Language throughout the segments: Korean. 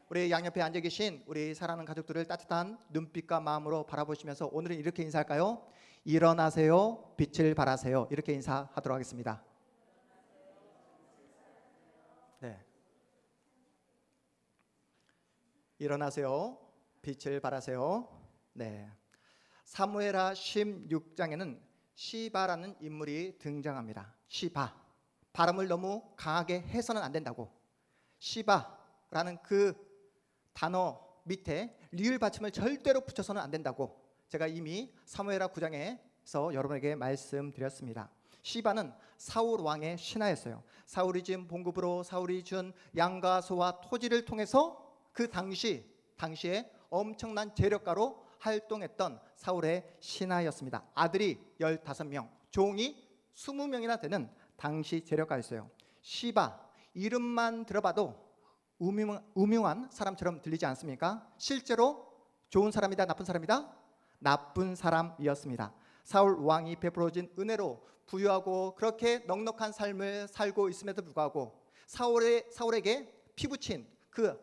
우리 양옆에 앉아 계신 우리 사랑하는 가족들을 따뜻한 눈빛과 마음으로 바라보시면서 오늘은 이렇게 인사할까요? 일어나세요, 빛을 발하세요. 이렇게 인사하도록 하겠습니다. 네. 일어나세요, 빛을 발하세요. 네. 사무엘하 16장에는 시바라는 인물이 등장합니다. 시바. 발음을 너무 강하게 해서는 안 된다고. 시바라는 그 단어 밑에 리을 받침을 절대로 붙여서는 안 된다고 제가 이미 사무엘하 9장에서 여러분에게 말씀드렸습니다. 시바는 사울 왕의 신하였어요. 사울이 지은 봉급으로 사울이 준 양과 소와 토지를 통해서 그 당시에 엄청난 재력가로 활동했던 사울의 신하였습니다. 아들이 15명, 종이 20명이나 되는 당시 재력가였어요. 시바, 이름만 들어봐도 우명한 사람처럼 들리지 않습니까? 실제로 좋은 사람이다, 나쁜 사람이다? 나쁜 사람이었습니다. 사울 왕이 베풀어진 은혜로 부유하고 그렇게 넉넉한 삶을 살고 있음에도 불구하고 사울에게 피부친 그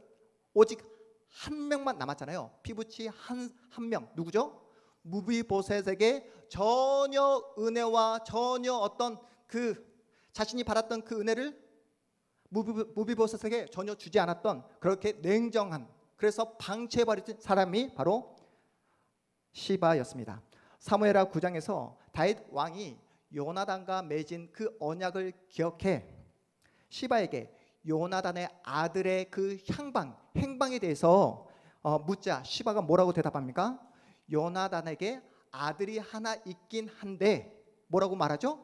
오직 한 명만 남았잖아요. 피부치 한 명, 누구죠? 무비보셋에게 전혀 은혜와 전혀 어떤 그 자신이 받았던 그 은혜를 무비보셋에게 전혀 주지 않았던 그렇게 냉정한, 그래서 방치해버린 사람이 바로 시바였습니다. 사무엘하 9장에서 다윗 왕이 요나단과 맺은 그 언약을 기억해 시바에게 요나단의 아들의 그 행방에 대해서 묻자 시바가 뭐라고 대답합니까? 요나단에게 아들이 하나 있긴 한데 뭐라고 말하죠?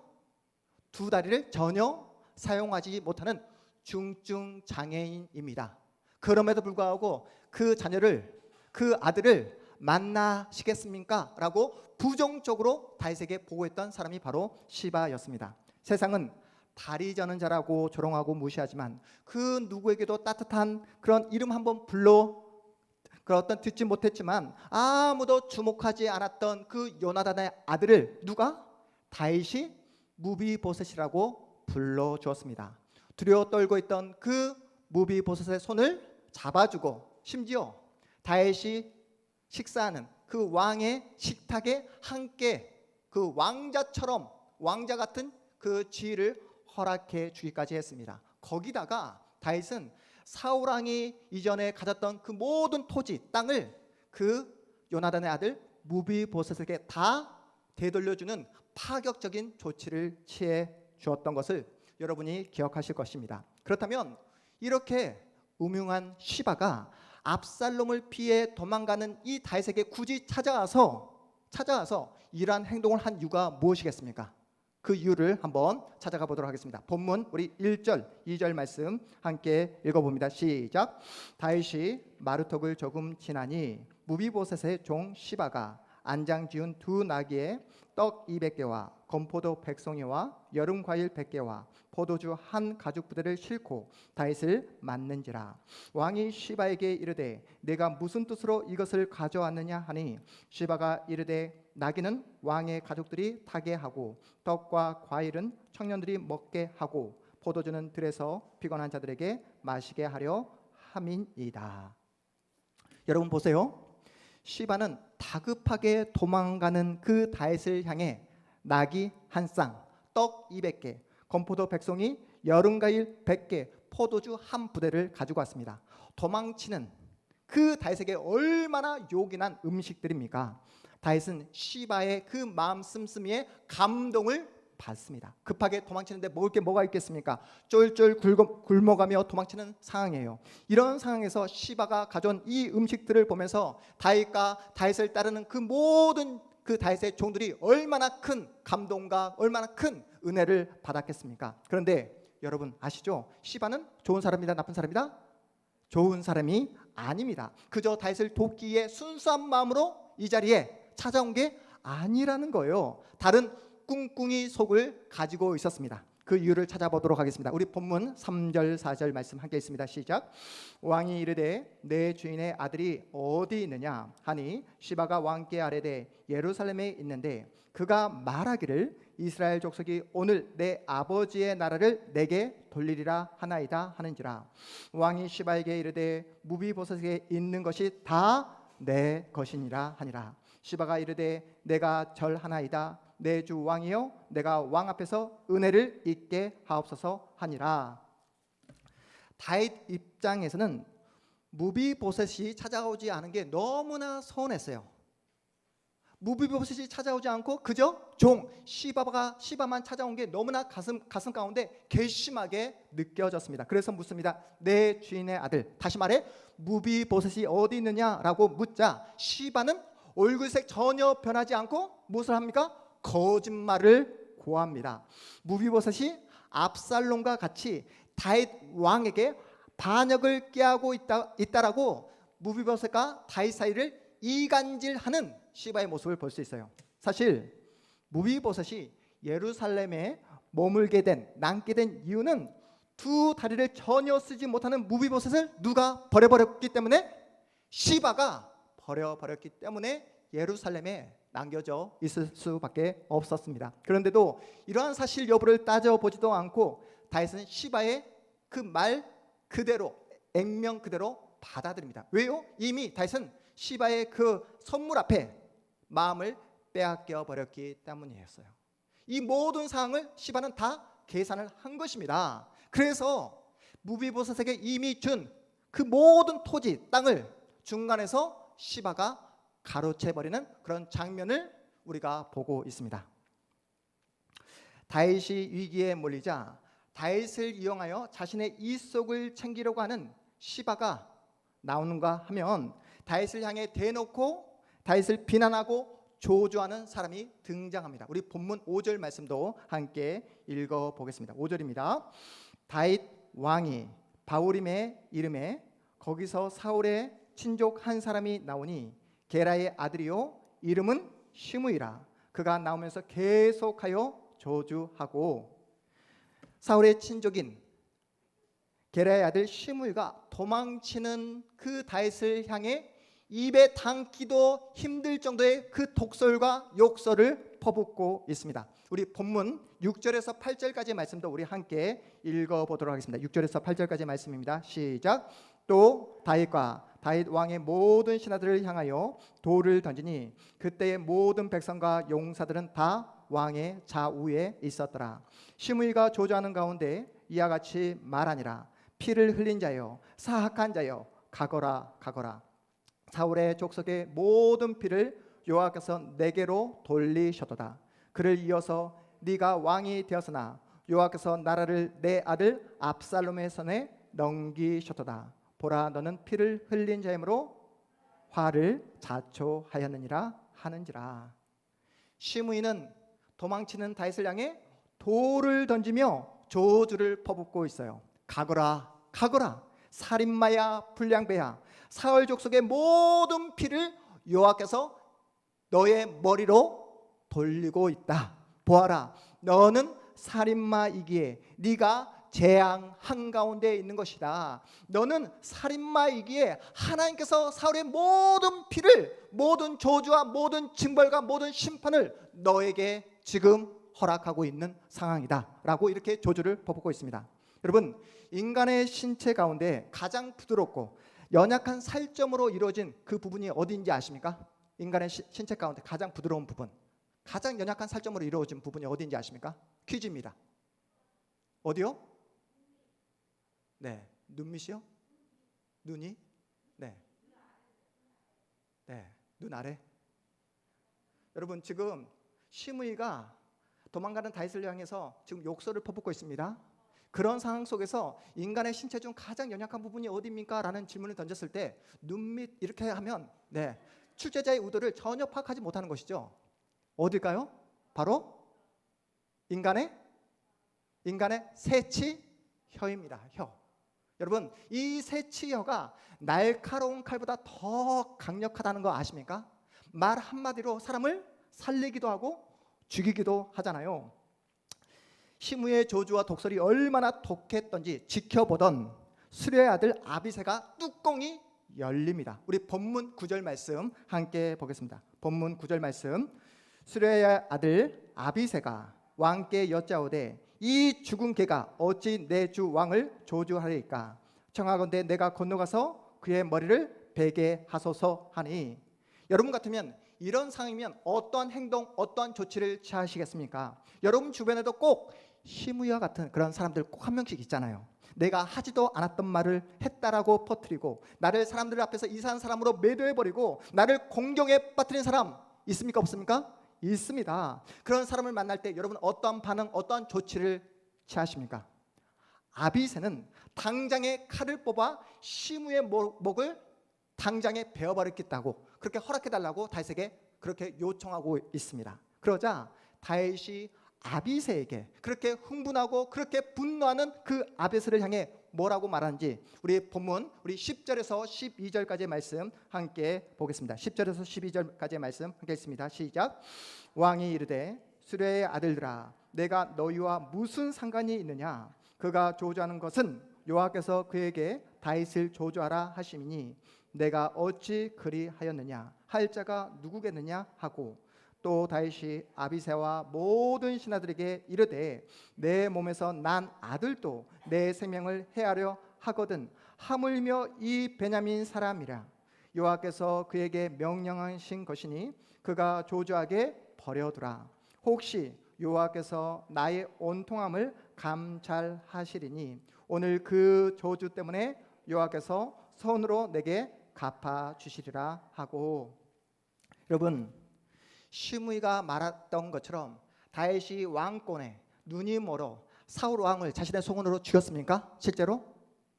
두 다리를 전혀 사용하지 못하는 중증 장애인입니다. 그럼에도 불구하고 그 아들을 만나시겠습니까? 라고 부정적으로 다윗에게 보고했던 사람이 바로 시바였습니다. 세상은 다리 저는 자라고 조롱하고 무시하지만 그 누구에게도 따뜻한 그런 이름 한번 듣지 못했지만 아무도 주목하지 않았던 그 요나단의 아들을 누가? 다윗이 무비보셋이라고 불러주었습니다. 두려워 떨고 있던 그 무비보셋의 손을 잡아주고 심지어 다윗이 식사하는 그 왕의 식탁에 함께 그 왕자 같은 그 지위를 허락해 주기까지 했습니다. 거기다가 다윗은 사울 왕이 이전에 가졌던 그 모든 토지, 땅을 그 요나단의 아들 무비보셋에게 다 되돌려주는 파격적인 조치를 취해 주었던 것을 여러분이 기억하실 것입니다. 그렇다면 이렇게 음흉한 시바가 압살롬을 피해 도망가는 이 다윗에게 굳이 찾아와서 이러한 행동을 한 이유가 무엇이겠습니까? 그 이유를 한번 찾아가 보도록 하겠습니다. 본문 우리 1절, 2절 말씀 함께 읽어봅니다. 시작. 다윗이 마루턱을 조금 지나니 무비보셋의 종 시바가 안장 지은 두 나귀에 떡 200개와 건포도 100송이와 여름 과일 100개와 포도주 한 가죽 부대를 싣고 다윗을 맞는지라. 왕이 시바에게 이르되 내가 무슨 뜻으로 이것을 가져왔느냐 하니 시바가 이르되 나귀는 왕의 가족들이 타게 하고 떡과 과일은 청년들이 먹게 하고 포도주는 들에서 피곤한 자들에게 마시게 하려 함이니이다. 여러분 보세요. 시바는 다급하게 도망가는 그 다윗을 향해 나귀 한 쌍, 떡 200개, 건포도 100송이, 여름과일 100개, 포도주 한 부대를 가지고 왔습니다. 도망치는 그 다윗에게 얼마나 요긴한 음식들입니까? 다윗은 시바의 그 마음 씀씀이에 감동을 받습니다. 급하게 도망치는데 먹을 게 뭐가 있겠습니까? 쫄쫄 굶어가며 도망치는 상황이에요. 이런 상황에서 시바가 가져온 이 음식들을 보면서 다윗을 따르는 그 모든 그 다윗의 종들이 얼마나 큰 감동과 얼마나 큰 은혜를 받았겠습니까? 그런데 여러분 아시죠? 시바는 좋은 사람이다, 나쁜 사람이다? 좋은 사람이 아닙니다. 그저 다윗을 돕기 위해 순수한 마음으로 이 자리에 찾아온 게 아니라는 거예요. 다른 꿍꿍이 속을 가지고 있었습니다. 그 이유를 찾아보도록 하겠습니다. 우리 본문 3절 4절 말씀 함께 있습니다. 시작. 왕이 이르되 내 주인의 아들이 어디 있느냐 하니 시바가 왕께 아뢰되 예루살렘에 있는데 그가 말하기를 이스라엘 족속이 오늘 내 아버지의 나라를 내게 돌리리라 하나이다 하는지라. 왕이 시바에게 이르되 무비보셋에게 있는 것이 다 내 것이니라 하니라. 시바가 이르되 내가 절하나이다 내 주 왕이여 내가 왕 앞에서 은혜를 잊게 하옵소서 하니라. 다윗 입장에서는 무비보셋이 찾아오지 않은 게 너무나 서운했어요. 무비보셋이 찾아오지 않고 그저 종 시바만 찾아온 게 너무나 가슴 가운데 괘씸하게 느껴졌습니다. 그래서 묻습니다. 내 주인의 아들, 다시 말해 무비보셋이 어디 있느냐라고 묻자 시바는 얼굴색 전혀 변하지 않고 무엇을 합니까? 거짓말을 고합니다. 무비보셋이 압살롬과 같이 다윗 왕에게 반역을 꾀하고 있다라고 무비보셋과 다윗 사이를 이간질하는 시바의 모습을 볼 수 있어요. 사실 무비보셋이 예루살렘에 남게 된 이유는 두 다리를 전혀 쓰지 못하는 무비보셋을 누가 버려버렸기 때문에, 시바가 버려버렸기 때문에 예루살렘에 남겨져 있을 수밖에 없었습니다. 그런데도 이러한 사실 여부를 따져보지도 않고 다윗은 시바의 그 말 그대로, 액면 그대로 받아들입니다. 왜요? 이미 다윗은 시바의 그 선물 앞에 마음을 빼앗겨 버렸기 때문이었어요. 이 모든 상황을 시바는 다 계산을 한 것입니다. 그래서 무비보셋에게 이미 준 그 모든 토지, 땅을 중간에서 시바가 가로채버리는 그런 장면을 우리가 보고 있습니다. 다윗이 위기에 몰리자 다윗을 이용하여 자신의 이속을 챙기려고 하는 시바가 나오는가 하면 다윗을 향해 대놓고 다윗을 비난하고 조주하는 사람이 등장합니다. 우리 본문 5절 말씀도 함께 읽어보겠습니다. 5절입니다. 다윗 왕이 바후림의 이름에 거기서 사울의 친족 한 사람이 나오니 게라의 아들이요 이름은 시므이라. 그가 나오면서 계속하여 저주하고, 사울의 친족인 게라의 아들 시므이가 도망치는 그 다윗을 향해 입에 담기도 힘들 정도의 그 독설과 욕설을 퍼붓고 있습니다. 우리 본문 6절에서 8절까지 말씀도 우리 함께 읽어보도록 하겠습니다. 6절에서 8절까지 말씀입니다. 시작. 또 다윗과 다윗 왕의 모든 신하들을 향하여 돌을 던지니 그때의 모든 백성과 용사들은 다 왕의 좌우에 있었더라. 시므이가 조주하는 가운데 이와 같이 말하니라. 피를 흘린 자여, 사악한 자여, 가거라 가거라. 사울의 족속의 모든 피를 여호와께서 내게로 돌리셨도다. 그를 이어서 네가 왕이 되었으나 여호와께서 나라를 내 아들 압살롬의 손에 넘기셨도다. 보라, 너는 피를 흘린 자이므로 화를 자초하였느니라 하는지라. 시므이는 도망치는 다윗을 향해 돌을 던지며 저주를 퍼붓고 있어요. 가거라 가거라, 살인마야 불량배야, 사울 족속의 모든 피를 여호와께서 너의 머리로 돌리고 있다. 보아라, 너는 살인마이기에 네가 재앙 한가운데 있는 것이다. 너는 살인마이기에 하나님께서 사울의 모든 피를, 모든 저주와 모든 징벌과 모든 심판을 너에게 지금 허락하고 있는 상황이다 라고 이렇게 저주를 퍼붓고 있습니다. 여러분, 인간의 신체 가운데 가장 부드럽고 연약한 살점으로 이루어진 그 부분이 어디인지 아십니까? 인간의 신체 가운데 가장 부드러운 부분, 가장 연약한 살점으로 이루어진 부분이 어디인지 아십니까? 퀴즈입니다. 어디요? 네, 눈밑이요? 눈이? 네, 눈 아래. 여러분, 지금 시므이가 도망가는 다윗을 향해서 지금 욕설을 퍼붓고 있습니다. 그런 상황 속에서 인간의 신체 중 가장 연약한 부분이 어디입니까? 라는 질문을 던졌을 때 눈밑 이렇게 하면 출제자의 의도를 전혀 파악하지 못하는 것이죠. 어딜까요? 바로 인간의 새치혀입니다. 혀. 여러분, 이 새치혀가 날카로운 칼보다 더 강력하다는 거 아십니까? 말 한마디로 사람을 살리기도 하고 죽이기도 하잖아요. 시므의 저주와 독설이 얼마나 독했던지 지켜보던 수레의 아들 아비새가 뚜껑이 열립니다. 우리 본문 9절 말씀 함께 보겠습니다. 본문 9절 말씀. 수레의 아들 아비새가 왕께 여짜오되 이 죽은 개가 어찌 내 주 왕을 저주하리까? 청하건대 내가 건너가서 그의 머리를 베게 하소서 하니. 여러분 같으면 이런 상황이면 어떠한 행동, 어떠한 조치를 취하시겠습니까? 여러분 주변에도 꼭 시므와 같은 그런 사람들 꼭 한 명씩 있잖아요. 내가 하지도 않았던 말을 했다라고 퍼뜨리고 나를 사람들 앞에서 이상한 사람으로 매도해버리고 나를 공경에 빠뜨린 사람 있습니까? 없습니까? 있습니다. 그런 사람을 만날 때 여러분 어떠한 반응, 어떠한 조치를 취하십니까? 아비새는 당장에 칼을 뽑아 시므의 목을 당장에 베어버리겠다고 그렇게 허락해달라고 다윗에게 그렇게 요청하고 있습니다. 그러자 다윗이 아비새에게 그렇게 흥분하고 그렇게 분노하는 그 아비새를 향해 뭐라고 말하는지 우리 본문 우리 10절에서 12절까지의 말씀 함께 보겠습니다. 10절에서 12절까지의 말씀 함께 읽습니다. 시작. 왕이 이르되 수레의 아들들아 내가 너희와 무슨 상관이 있느냐? 그가 저주하는 것은 여호와께서 그에게 다윗을 저주하라 하심이니 내가 어찌 그리하였느냐? 할 자가 누구겠느냐 하고 또 다윗이 아비새와 모든 신하들에게 이르되 내 몸에서 난 아들도 내 생명을 해하려 하거든 하물며 이 베냐민 사람이라 여호와께서 그에게 명령하신 것이니 그가 저주하게 버려두라. 혹시 여호와께서 나의 온통함을 감찰하시리니 오늘 그 저주 때문에 여호와께서 손으로 내게 갚아 주시리라 하고. 여러분 시므이가 말했던 것처럼 다윗이 왕권에 눈이 멀어 사울 왕을 자신의 소원으로 죽였습니까? 실제로?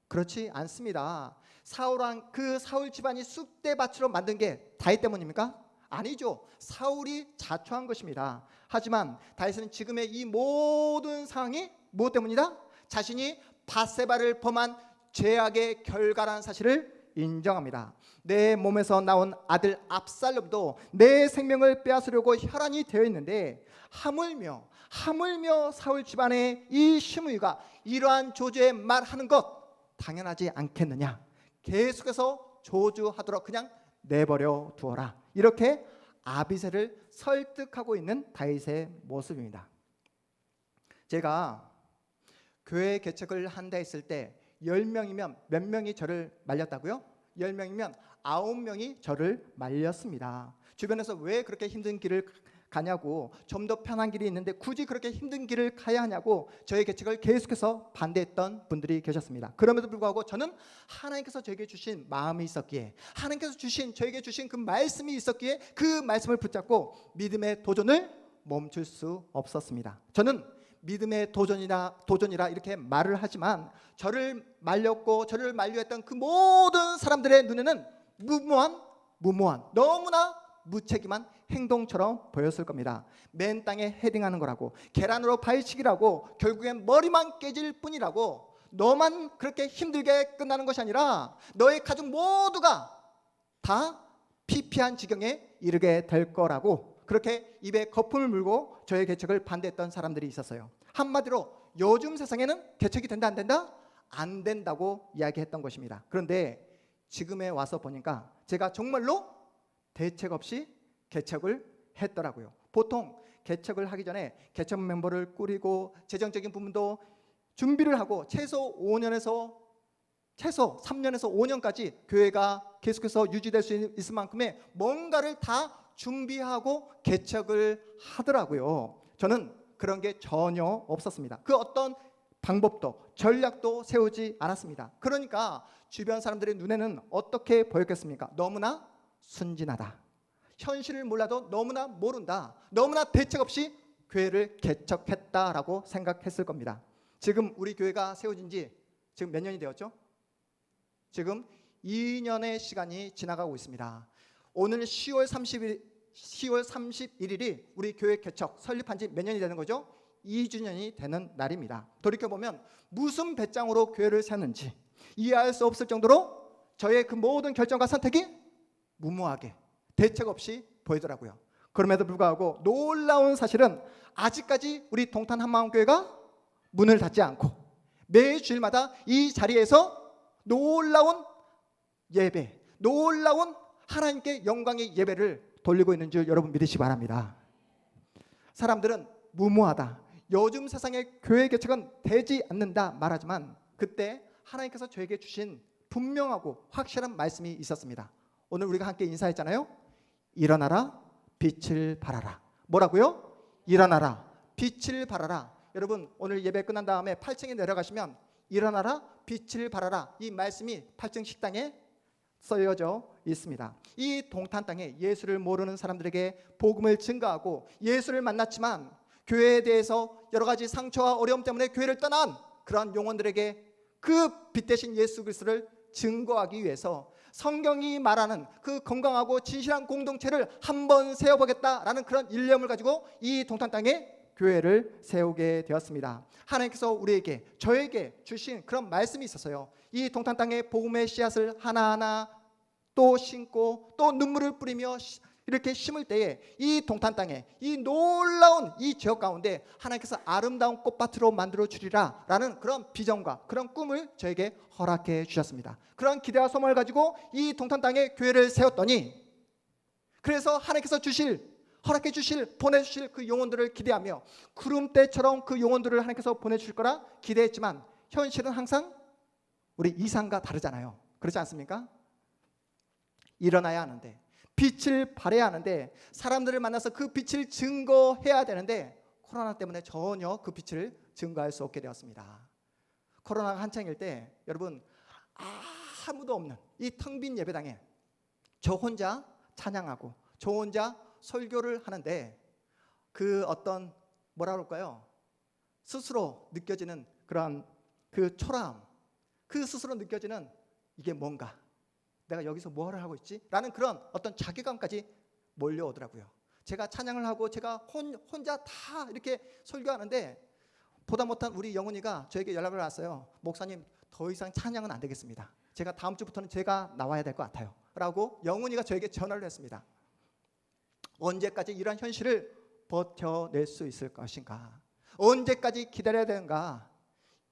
그렇지 않습니다. 사울 왕 그 사울 집안이 쑥대밭으로 만든 게 다윗 때문입니까? 아니죠. 사울이 자초한 것입니다. 하지만 다윗은 지금의 이 모든 상황이 무엇 때문이다? 자신이 밧세바를 범한 죄악의 결과라는 사실을 인정합니다. 내 몸에서 나온 아들 압살롬도 내 생명을 빼앗으려고 혈안이 되어 있는데 하물며 사울 집안의 이 시므이가 이러한 저주에 말하는 것 당연하지 않겠느냐? 계속해서 저주하도록 그냥 내버려 두어라. 이렇게 아비새를 설득하고 있는 다윗의 모습입니다. 제가 교회 개척을 한다 했을 때 10명이면 몇 명이 저를 말렸다고요? 10명이면 9명이 저를 말렸습니다. 주변에서 왜 그렇게 힘든 길을 가냐고, 좀 더 편한 길이 있는데 굳이 그렇게 힘든 길을 가야 하냐고 저의 개척을 계속해서 반대했던 분들이 계셨습니다. 그럼에도 불구하고 저는 하나님께서 저에게 주신 마음이 있었기에, 하나님께서 저에게 주신 그 말씀이 있었기에 그 말씀을 붙잡고 믿음의 도전을 멈출 수 없었습니다. 저는 믿음의 도전이라 이렇게 말을 하지만 저를 말렸고 저를 만류했던 그 모든 사람들의 눈에는 무모한 너무나 무책임한 행동처럼 보였을 겁니다. 맨 땅에 헤딩하는 거라고, 계란으로 발치기라고, 결국엔 머리만 깨질 뿐이라고, 너만 그렇게 힘들게 끝나는 것이 아니라 너의 가족 모두가 다 피폐한 지경에 이르게 될 거라고, 그렇게 입에 거품을 물고 저의 개척을 반대했던 사람들이 있었어요. 한마디로 요즘 세상에는 개척이 된다 안 된다? 안 된다고 이야기했던 것입니다. 그런데 지금에 와서 보니까 제가 정말로 대책 없이 개척을 했더라고요. 보통 개척을 하기 전에 개척 멤버를 꾸리고 재정적인 부분도 준비를 하고 최소 3년에서 5년까지 교회가 계속해서 유지될 수 있을 만큼의 뭔가를 다 준비하고 개척을 하더라고요. 저는 그런 게 전혀 없었습니다. 그 어떤 방법도 전략도 세우지 않았습니다. 그러니까 주변 사람들의 눈에는 어떻게 보였겠습니까? 너무나 순진하다, 현실을 몰라도 너무나 모른다, 너무나 대책 없이 교회를 개척했다라고 생각했을 겁니다. 지금 우리 교회가 세워진 지 지금 몇 년이 되었죠? 지금 2년의 시간이 지나가고 있습니다. 오늘 10월 31일이 우리 교회 개척 설립한 지 몇 년이 되는 거죠? 2주년이 되는 날입니다. 돌이켜보면 무슨 배짱으로 교회를 세웠는지 이해할 수 없을 정도로 저의 그 모든 결정과 선택이 무모하게 대책 없이 보이더라고요. 그럼에도 불구하고 놀라운 사실은 아직까지 우리 동탄 한마음교회가 문을 닫지 않고 매 주일마다 이 자리에서 놀라운 예배, 놀라운 하나님께 영광의 예배를 돌리고 있는 줄 여러분 믿으시기 바랍니다. 사람들은 무모하다, 요즘 세상의 교회 개척은 되지 않는다 말하지만 그때 하나님께서 저에게 주신 분명하고 확실한 말씀이 있었습니다. 오늘 우리가 함께 인사했잖아요. 일어나라, 빛을 발하라. 뭐라고요? 일어나라, 빛을 발하라. 여러분 오늘 예배 끝난 다음에 8층에 내려가시면 일어나라, 빛을 발하라, 이 말씀이 8층 식당에 써여져 있습니다. 이 동탄 땅에 예수를 모르는 사람들에게 복음을 증거하고 예수를 만났지만 교회에 대해서 여러 가지 상처와 어려움 때문에 교회를 떠난 그러한 영혼들에게 그 빛 대신 예수 그리스도를 증거하기 위해서 성경이 말하는 그 건강하고 진실한 공동체를 한번 세워보겠다라는 그런 일념을 가지고 이 동탄 땅에 교회를 세우게 되었습니다. 하나님께서 우리에게, 저에게 주신 그런 말씀이 있었어요. 이 동탄 땅에 복음의 씨앗을 하나하나 또 심고 또 눈물을 뿌리며 이렇게 심을 때에 이 동탄 땅에, 이 놀라운 이 지역 가운데 하나님께서 아름다운 꽃밭으로 만들어 주리라 라는 그런 비전과 그런 꿈을 저에게 허락해 주셨습니다. 그런 기대와 소망을 가지고 이 동탄 땅에 교회를 세웠더니, 그래서 하나님께서 허락해 주실, 보내주실 그 영혼들을 기대하며 구름대처럼 그 영혼들을 하나님께서 보내주실 거라 기대했지만 현실은 항상 우리 이상과 다르잖아요. 그렇지 않습니까? 일어나야 하는데, 빛을 발해야 하는데, 사람들을 만나서 그 빛을 증거해야 되는데 코로나 때문에 전혀 그 빛을 증거할 수 없게 되었습니다. 코로나가 한창일 때 여러분 아무도 없는 이 텅 빈 예배당에 저 혼자 찬양하고 저 혼자 설교를 하는데 그 어떤 뭐라 그럴까요? 스스로 느껴지는 그런 그 초라함, 그 스스로 느껴지는 이게 뭔가, 내가 여기서 뭐를 하고 있지? 라는 그런 어떤 자괴감까지 몰려오더라고요. 제가 찬양을 하고 제가 혼자 다 이렇게 설교하는데 보다 못한 우리 영훈이가 저에게 연락을 왔어요. 목사님, 더 이상 찬양은 안 되겠습니다. 제가 다음 주부터는 제가 나와야 될 것 같아요 라고 영훈이가 저에게 전화를 했습니다. 언제까지 이러한 현실을 버텨낼 수 있을 것인가? 언제까지 기다려야 되는가?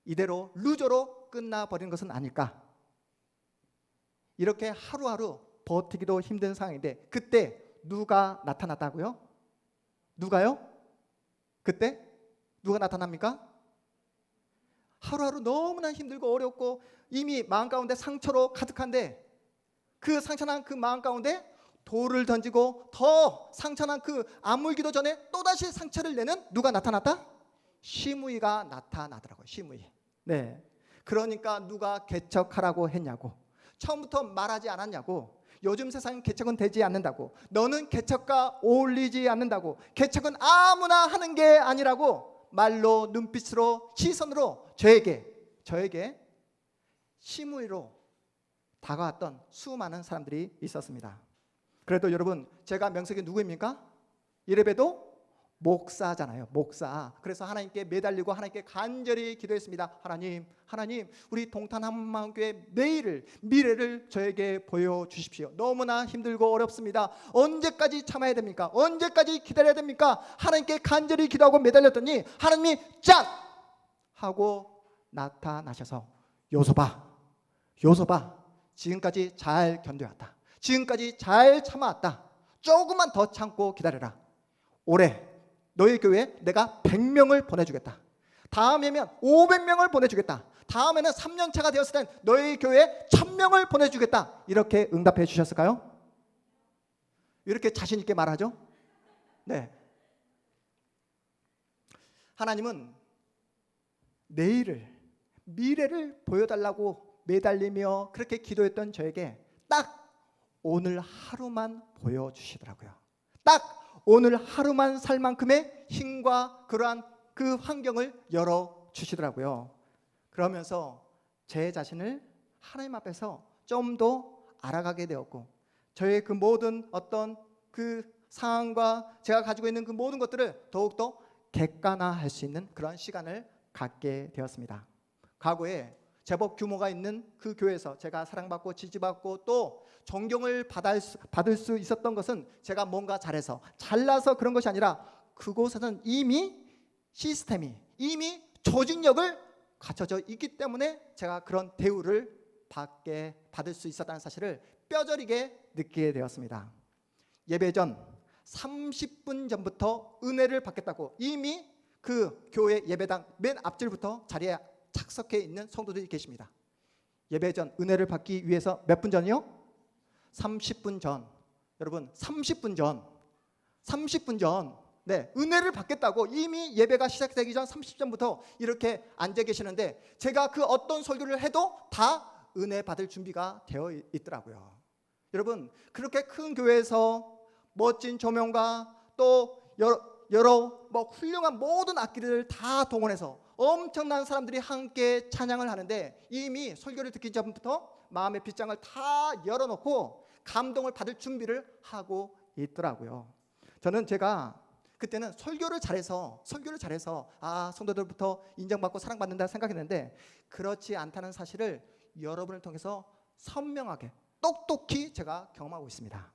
이대로 루저로 끝나버리는 것은 아닐까? 이렇게 하루하루 버티기도 힘든 상황인데 그때 누가 나타났다고요? 누가요? 그때 누가 나타납니까? 하루하루 너무나 힘들고 어렵고 이미 마음 가운데 상처로 가득한데 그 상처난 그 마음 가운데 돌을 던지고 더 상처난 그 아물기도 전에 또다시 상처를 내는 누가 나타났다? 시므이가 나타나더라고요. 시므이. 네. 그러니까 누가 개척하라고 했냐고, 처음부터 말하지 않았냐고, 요즘 세상은 개척은 되지 않는다고, 너는 개척과 어울리지 않는다고, 개척은 아무나 하는 게 아니라고 말로, 눈빛으로, 시선으로 저에게 시므이로 다가왔던 수많은 사람들이 있었습니다. 그래도 여러분, 제가 명색이 누구입니까? 이래봬도 목사잖아요. 목사. 그래서 하나님께 매달리고 하나님께 간절히 기도했습니다. 하나님, 우리 동탄 한마음교회 미래를 저에게 보여주십시오. 너무나 힘들고 어렵습니다. 언제까지 참아야 됩니까? 언제까지 기다려야 됩니까? 하나님께 간절히 기도하고 매달렸더니 하나님이 짠! 하고 나타나셔서 요소봐, 지금까지 잘 견뎌왔다. 지금까지 잘 참아왔다. 조금만 더 참고 기다려라. 올해 너희 교회에 내가 100명을 보내주겠다. 다음에면 500명을 보내주겠다. 다음에는 3년차가 되었을 땐 너희 교회에 1000명을 보내주겠다. 이렇게 응답해 주셨을까요? 이렇게 자신 있게 말하죠? 네. 하나님은 미래를 보여달라고 매달리며 그렇게 기도했던 저에게 딱 오늘 하루만 보여주시더라고요. 딱 오늘 하루만 살 만큼의 힘과 그러한 그 환경을 열어주시더라고요. 그러면서 제 자신을 하나님 앞에서 좀 더 알아가게 되었고, 저의 그 모든 어떤 그 상황과 제가 가지고 있는 그 모든 것들을 더욱더 객관화할 수 있는 그런 시간을 갖게 되었습니다. 과거에 제법 규모가 있는 그 교회에서 제가 사랑받고 지지받고 또 존경을 받을 수 있었던 것은 제가 뭔가 잘라서 그런 것이 아니라 그곳에는 이미 시스템이, 이미 조직력을 갖춰져 있기 때문에 제가 그런 대우를 받을 수 있었다는 사실을 뼈저리게 느끼게 되었습니다. 예배 전 30분 전부터 은혜를 받겠다고 이미 그 교회 예배당 맨 앞줄부터 자리에 착석해 있는 성도들이 계십니다. 예배 전 은혜를 받기 위해서 몇 분 전이요? 30분 전. 여러분 30분 전 네, 은혜를 받겠다고 이미 예배가 시작되기 전 30분부터 이렇게 앉아 계시는데 제가 그 어떤 설교를 해도 다 은혜 받을 준비가 되어 있더라고요. 여러분 그렇게 큰 교회에서 멋진 조명과 또 여러 훌륭한 모든 악기를 다 동원해서 엄청난 사람들이 함께 찬양을 하는데 이미 설교를 듣기 전부터 마음의 빗장을 다 열어놓고 감동을 받을 준비를 하고 있더라고요. 저는 제가 그때는 설교를 잘해서 성도들부터 인정받고 사랑받는다 생각했는데 그렇지 않다는 사실을 여러분을 통해서 선명하게 똑똑히 제가 경험하고 있습니다.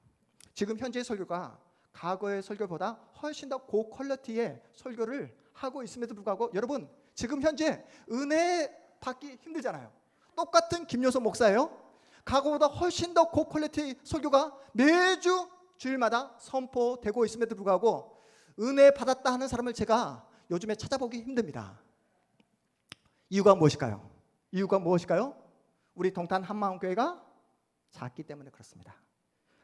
지금 현재의 설교가 과거의 설교보다 훨씬 더 고퀄리티의 설교를 하고 있음에도 불구하고 여러분 지금 현재 은혜 받기 힘들잖아요. 똑같은 김효소 목사예요. 과거보다 훨씬 더 고퀄리티 설교가 매주 주일마다 선포되고 있음에도 불구하고 은혜 받았다 하는 사람을 제가 요즘에 찾아보기 힘듭니다. 이유가 무엇일까요? 우리 동탄 한마음교회가 작기 때문에 그렇습니다.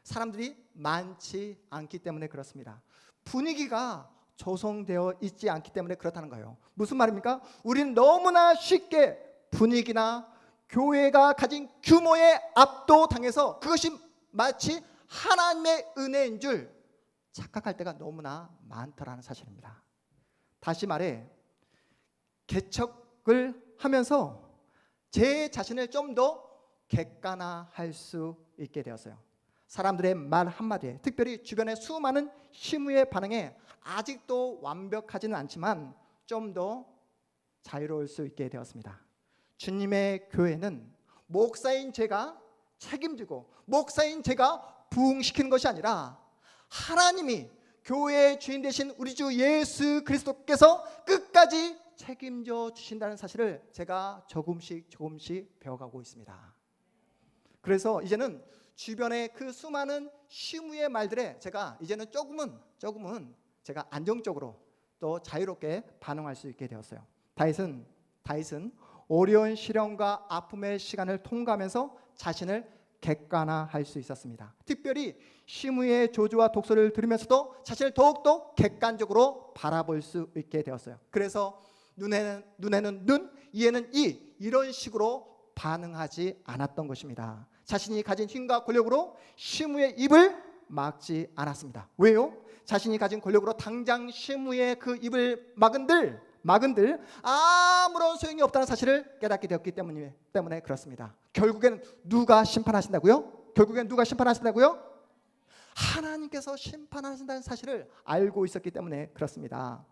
사람들이 많지 않기 때문에 그렇습니다. 분위기가 조성되어 있지 않기 때문에 그렇다는 거예요. 무슨 말입니까? 우리는 너무나 쉽게 분위기나 교회가 가진 규모에 압도당해서 그것이 마치 하나님의 은혜인 줄 착각할 때가 너무나 많더라는 사실입니다. 다시 말해 개척을 하면서 제 자신을 좀 더 객관화할 수 있게 되었어요. 사람들의 말 한마디에 특별히 주변의 수많은 심우의 반응에 아직도 완벽하지는 않지만 좀 더 자유로울 수 있게 되었습니다. 주님의 교회는 목사인 제가 책임지고 목사인 제가 부흥시키는 것이 아니라 하나님이 교회의 주인 되신 우리 주 예수 그리스도께서 끝까지 책임져 주신다는 사실을 제가 조금씩 배워가고 있습니다. 그래서 이제는 주변의 그 수많은 심우의 말들에 제가 이제는 조금은 제가 안정적으로 또 자유롭게 반응할 수 있게 되었어요. 다윗은 어려운 시련과 아픔의 시간을 통과하면서 자신을 객관화할 수 있었습니다. 특별히 심우의 조주와 독서를 들으면서도 자신을 더욱더 객관적으로 바라볼 수 있게 되었어요. 그래서 눈에는 눈, 이에는 이 이런 식으로 반응하지 않았던 것입니다. 자신이 가진 힘과 권력으로 심우의 입을 막지 않았습니다. 왜요? 자신이 가진 권력으로 당장 심우의 그 입을 막은들 아무런 소용이 없다는 사실을 깨닫게 되었기 때문에 그렇습니다. 결국에는 누가 심판하신다고요? 하나님께서 심판하신다는 사실을 알고 있었기 때문에 그렇습니다.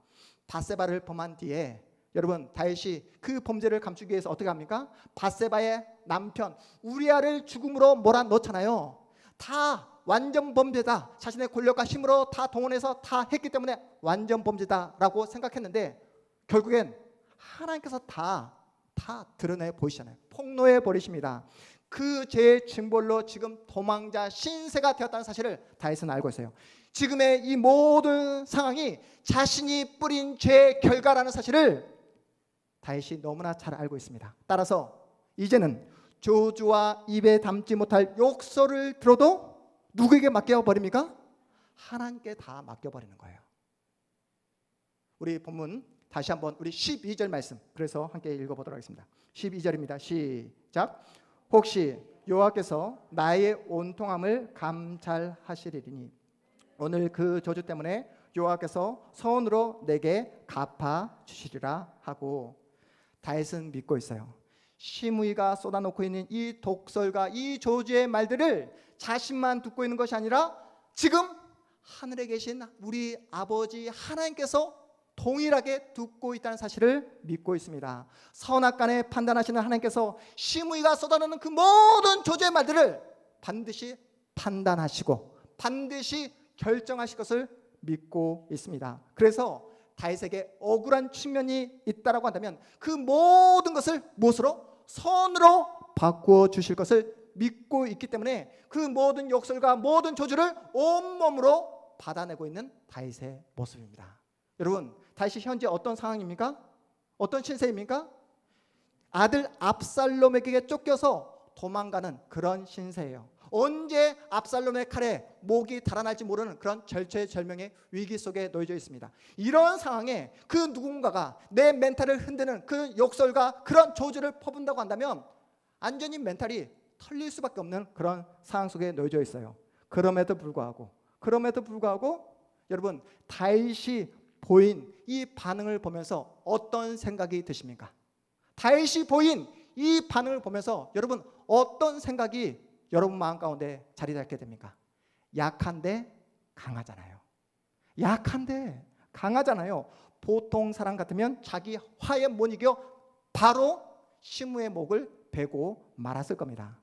밧세바를 범한 뒤에 여러분 다윗이 그 범죄를 감추기 위해서 어떻게 합니까? 밧세바의 남편 우리아를 죽음으로 몰아넣잖아요. 다 완전 범죄다. 자신의 권력과 힘으로 다 동원해서 다 했기 때문에 완전 범죄다라고 생각했는데 결국엔 하나님께서 다 드러내 보이시잖아요. 폭로해 버리십니다. 그 죄의 징벌로 지금 도망자 신세가 되었다는 사실을 다윗은 알고 있어요. 지금의 이 모든 상황이 자신이 뿌린 죄의 결과라는 사실을 다윗이 너무나 잘 알고 있습니다. 따라서 이제는 조주와 입에 담지 못할 욕설을 들어도 누구에게 맡겨버립니까? 하나님께 다 맡겨버리는 거예요. 우리 본문 다시 한번 우리 12절 말씀 그래서 함께 읽어보도록 하겠습니다. 12절입니다. 시작. 혹시 여호와께서 나의 온통함을 감찰하시리니 오늘 그 저주 때문에 여호와께서 선으로 내게 갚아 주시리라 하고 다윗은 믿고 있어요. 심의가 쏟아놓고 있는 이 독설과 이 저주의 말들을 자신만 듣고 있는 것이 아니라 지금 하늘에 계신 우리 아버지 하나님께서 동일하게 듣고 있다는 사실을 믿고 있습니다. 선악간에 판단하시는 하나님께서 심의가 쏟아내는 그 모든 저주의 말들을 반드시 판단하시고 반드시 결정하실 것을 믿고 있습니다. 그래서 다윗에게 억울한 측면이 있다라고 한다면 그 모든 것을 무엇으로? 선으로 바꾸어 주실 것을 믿고 있기 때문에 그 모든 욕설과 모든 저주를 온몸으로 받아내고 있는 다윗의 모습입니다. 여러분, 다윗이 현재 어떤 상황입니까? 어떤 신세입니까? 아들 압살롬에게 쫓겨서 도망가는 그런 신세예요. 언제 압살롬의 칼에 목이 달아날지 모르는 그런 절체절명의 위기 속에 놓여져 있습니다. 이런 상황에 그 누군가가 내 멘탈을 흔드는 그 욕설과 그런 저주를 퍼붓는다고 한다면 완전히 멘탈이 털릴 수밖에 없는 그런 상황 속에 놓여져 있어요. 그럼에도 불구하고 여러분, 다윗이 보인 이 반응을 보면서 어떤 생각이 드십니까? 다윗이 보인 이 반응을 보면서 여러분 어떤 생각이 여러분 마음 가운데 자리 잡게 됩니까? 약한데 강하잖아요. 약한데 강하잖아요. 보통 사람 같으면 자기 화에 못 이겨 바로 시므의 목을 베고 말았을 겁니다.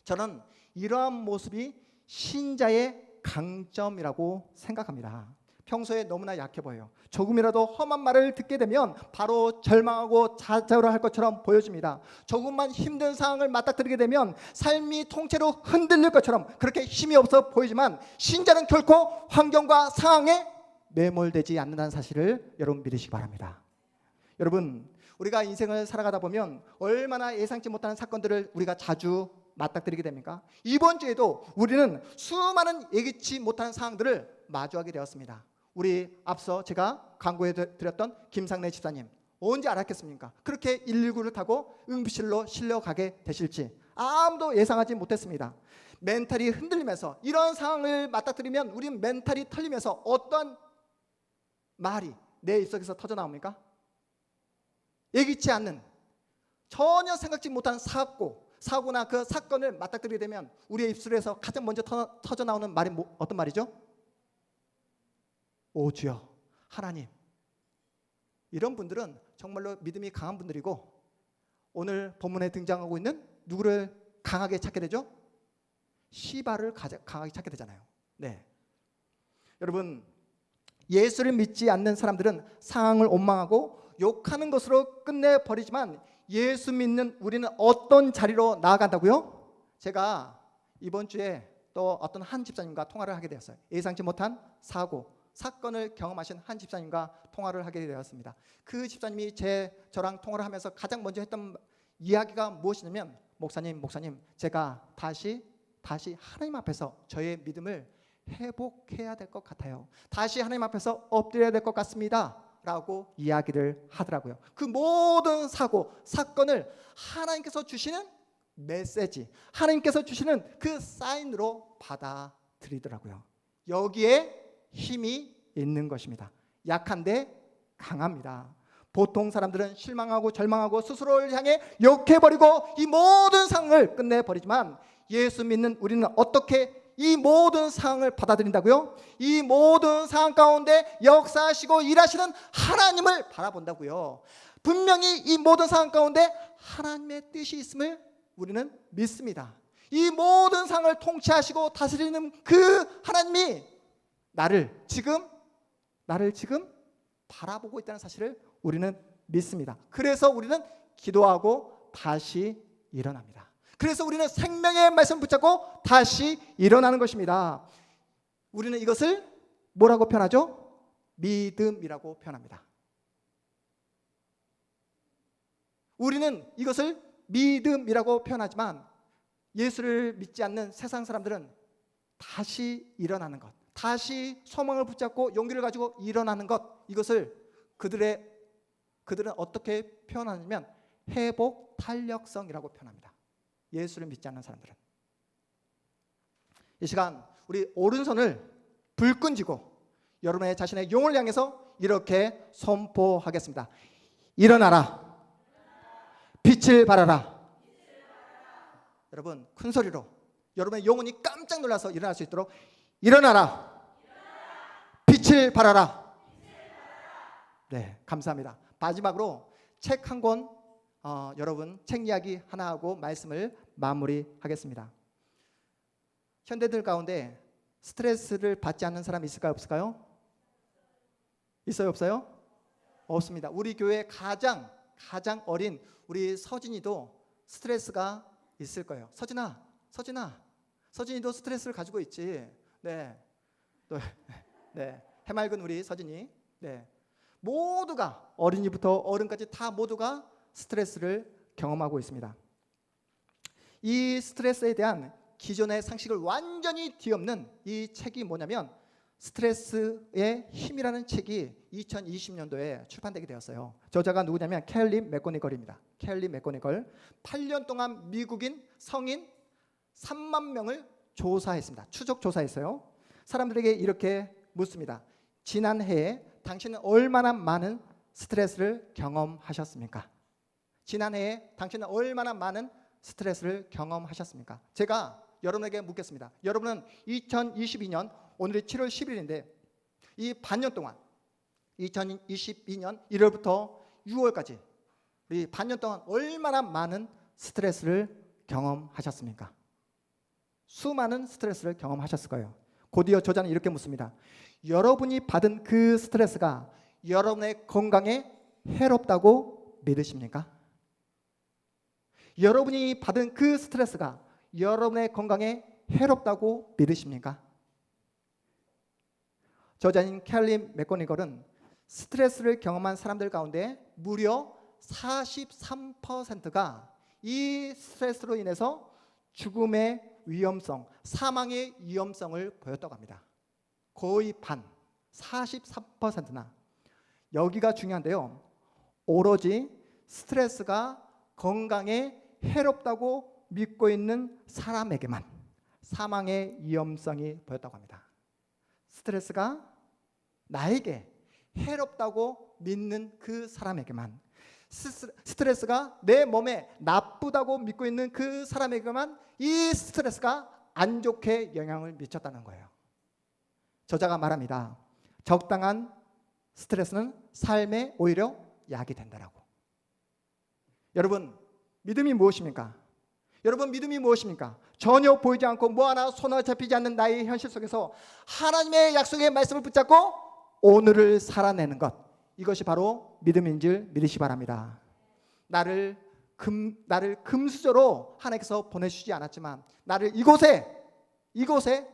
저는 이러한 모습이 신자의 강점이라고 생각합니다. 평소에 너무나 약해 보여요. 조금이라도 험한 말을 듣게 되면 바로 절망하고 좌절할 것처럼 보여집니다. 조금만 힘든 상황을 맞닥뜨리게 되면 삶이 통째로 흔들릴 것처럼 그렇게 힘이 없어 보이지만 신자는 결코 환경과 상황에 매몰되지 않는다는 사실을 여러분 믿으시기 바랍니다. 여러분, 우리가 인생을 살아가다 보면 얼마나 예상치 못하는 사건들을 우리가 자주 맞닥뜨리게 됩니까? 이번 주에도 우리는 수많은 예기치 못한 상황들을 마주하게 되었습니다. 우리 앞서 제가 광고해 드렸던 김상래 집사님, 언제 알았겠습니까? 그렇게 119를 타고 응급실로 실려가게 되실지 아무도 예상하지 못했습니다. 멘탈이 흔들리면서 이런 상황을 맞닥뜨리면 우리는 멘탈이 털리면서 어떤 말이 내 입속에서 터져 나옵니까? 예기치 않는, 전혀 생각지 못한 사고나 그 사건을 맞닥뜨리게 되면 우리의 입술에서 가장 먼저 터져 나오는 말이 어떤 말이죠? 오 주여, 하나님. 이런 분들은 정말로 믿음이 강한 분들이고, 오늘 본문에 등장하고 있는 누구를 강하게 찾게 되죠? 시바를 강하게 찾게 되잖아요. 네. 여러분, 예수를 믿지 않는 사람들은 상황을 원망하고 욕하는 것으로 끝내버리지만 예수 믿는 우리는 어떤 자리로 나아간다고요? 제가 이번 주에 또 어떤 한 집사님과 통화를 하게 되었어요. 예상치 못한 사건을 경험하신 한 집사님과 통화를 하게 되었습니다. 그 집사님이 저랑 통화를 하면서 가장 먼저 했던 이야기가 무엇이냐면, 목사님, 제가 다시 하나님 앞에서 저의 믿음을 회복해야 될 것 같아요. 다시 하나님 앞에서 엎드려야 될 것 같습니다 라고 이야기를 하더라고요. 그 모든 사건을 하나님께서 주시는 메시지, 하나님께서 주시는 그 사인으로 받아들이더라고요. 여기에 힘이 있는 것입니다. 약한데 강합니다. 보통 사람들은 실망하고 절망하고 스스로를 향해 욕해버리고 이 모든 상황을 끝내버리지만 예수 믿는 우리는 어떻게 이 모든 상황을 받아들인다고요? 이 모든 상황 가운데 역사하시고 일하시는 하나님을 바라본다고요. 분명히 이 모든 상황 가운데 하나님의 뜻이 있음을 우리는 믿습니다. 이 모든 상황을 통치하시고 다스리는 그 하나님이 나를 지금 바라보고 있다는 사실을 우리는 믿습니다. 그래서 우리는 기도하고 다시 일어납니다. 그래서 우리는 생명의 말씀 붙잡고 다시 일어나는 것입니다. 우리는 이것을 뭐라고 표현하죠? 믿음이라고 표현합니다. 우리는 이것을 믿음이라고 표현하지만 예수를 믿지 않는 세상 사람들은 다시 일어나는 것, 다시 소망을 붙잡고 용기를 가지고 일어나는 것, 이것을 그들은 어떻게 표현하냐면 회복 탄력성이라고 표현합니다. 예수를 믿지 않는 사람들은. 이 시간 우리 오른손을 불끈 쥐고 여러분의 자신의 영을 향해서 이렇게 선포하겠습니다. 일어나라. 빛을 발하라. 여러분 큰 소리로 여러분의 영혼이 깜짝 놀라서 일어날 수 있도록 일어나라. 빛을 발하라. 네, 감사합니다. 마지막으로 책 한 권, 여러분 책 이야기 하나 하고 말씀을 마무리하겠습니다. 현대들 가운데 스트레스를 받지 않는 사람이 있을까요, 없을까요? 있어요, 없어요? 없습니다. 우리 교회 가장 어린 우리 서진이도 스트레스가 있을 거예요. 서진이도 스트레스를 가지고 있지. 네, 또, 네, 해맑은 우리 서진이. 네, 모두가 어린이부터 어른까지 다 모두가 스트레스를 경험하고 있습니다. 이 스트레스에 대한 기존의 상식을 완전히 뒤엎는 이 책이 뭐냐면 스트레스의 힘이라는 책이 2020년도에 출판되게 되었어요. 저자가 누구냐면 켈리 맥고니걸입니다. 켈리 맥고니걸. 8년 동안 미국인 성인 3만 명을 조사했습니다. 추적 조사했어요. 사람들에게 이렇게 묻습니다. 지난 해에 당신은 얼마나 많은 스트레스를 경험하셨습니까? 지난 해에 당신은 얼마나 많은 스트레스를 경험하셨습니까? 제가 여러분에게 묻겠습니다. 여러분은 2022년 오늘이 7월 10일인데 이 반년 동안 2022년 1월부터 6월까지 이 반년 동안 얼마나 많은 스트레스를 경험하셨습니까? 수많은 스트레스를 경험하셨을 거예요. 곧이어 저자는 이렇게 묻습니다. 여러분이 받은 그 스트레스가 여러분의 건강에 해롭다고 믿으십니까? 여러분이 받은 그 스트레스가 여러분의 건강에 해롭다고 믿으십니까? 저자인 켈리 맥고니걸은 스트레스를 경험한 사람들 가운데 무려 43%가 이 스트레스로 인해서 죽음의 위험성, 사망의 위험성을 보였다고 합니다. 거의 반, 43%나. 여기가 중요한데요. 오로지 스트레스가 건강에 해롭다고 믿고 있는 사람에게만 사망의 위험성이 보였다고 합니다. 스트레스가 나에게 해롭다고 믿는 그 사람에게만, 스트레스가 내 몸에 나쁘다고 믿고 있는 그 사람에게만 이 스트레스가 안 좋게 영향을 미쳤다는 거예요. 저자가 말합니다. 적당한 스트레스는 삶에 오히려 약이 된다라고. 여러분, 믿음이 무엇입니까? 여러분, 믿음이 무엇입니까? 전혀 보이지 않고 뭐 하나 손에 잡히지 않는 나의 현실 속에서 하나님의 약속의 말씀을 붙잡고 오늘을 살아내는 것, 이것이 바로 믿음인 줄 믿으시 바랍니다. 나를 금수저로 하나님께서 보내주시지 않았지만 나를 이곳에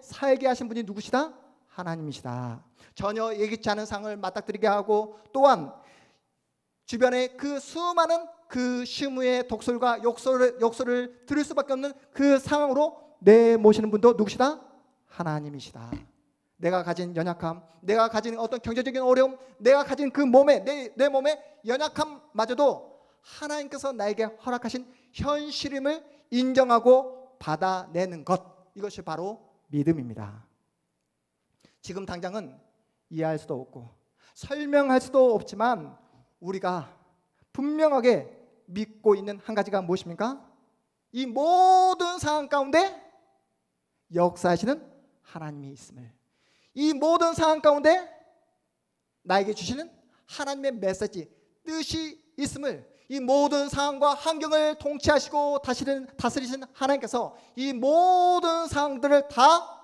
살게 하신 분이 누구시다? 하나님이시다. 전혀 예기치 않은 상을 맞닥뜨리게 하고 또한 주변에 그 수많은 그 시무의 독설과 욕설을 들을 수밖에 없는 그 상황으로 내모시는 분도 누구시다? 하나님이시다. 내가 가진 연약함, 내가 가진 어떤 경제적인 어려움, 내가 가진 그 몸에 내 몸의 연약함마저도 하나님께서 나에게 허락하신 현실임을 인정하고 받아내는 것, 이것이 바로 믿음입니다. 지금 당장은 이해할 수도 없고 설명할 수도 없지만 우리가 분명하게 믿고 있는 한 가지가 무엇입니까? 이 모든 상황 가운데 역사하시는 하나님이 있음을, 이 모든 상황 가운데 나에게 주시는 하나님의 메시지, 뜻이 있음을, 이 모든 상황과 환경을 통치하시고 다스리시는 하나님께서 이 모든 상황들을 다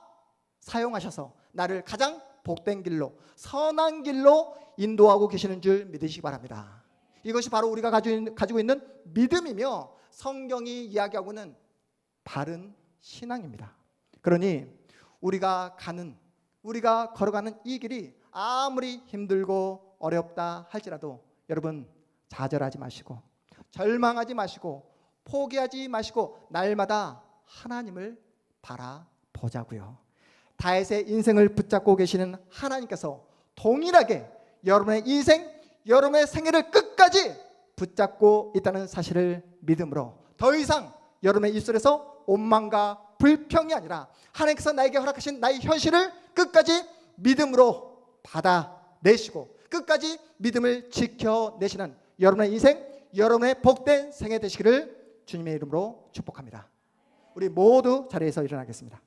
사용하셔서 나를 가장 복된 길로, 선한 길로 인도하고 계시는 줄 믿으시기 바랍니다. 이것이 바로 우리가 가지고 있는 믿음이며 성경이 이야기하고는 바른 신앙입니다. 그러니 우리가 걸어가는 이 길이 아무리 힘들고 어렵다 할지라도 여러분 좌절하지 마시고 절망하지 마시고 포기하지 마시고 날마다 하나님을 바라보자고요. 다윗의 인생을 붙잡고 계시는 하나님께서 동일하게 여러분의 인생, 여러분의 생애를 끝까지 붙잡고 있다는 사실을 믿음으로 더 이상 여러분의 입술에서 원망과 불평이 아니라 하나님께서 나에게 허락하신 나의 현실을 끝까지 믿음으로 받아내시고 끝까지 믿음을 지켜내시는 여러분의 인생, 여러분의 복된 생애 되시기를 주님의 이름으로 축복합니다. 우리 모두 자리에서 일어나겠습니다.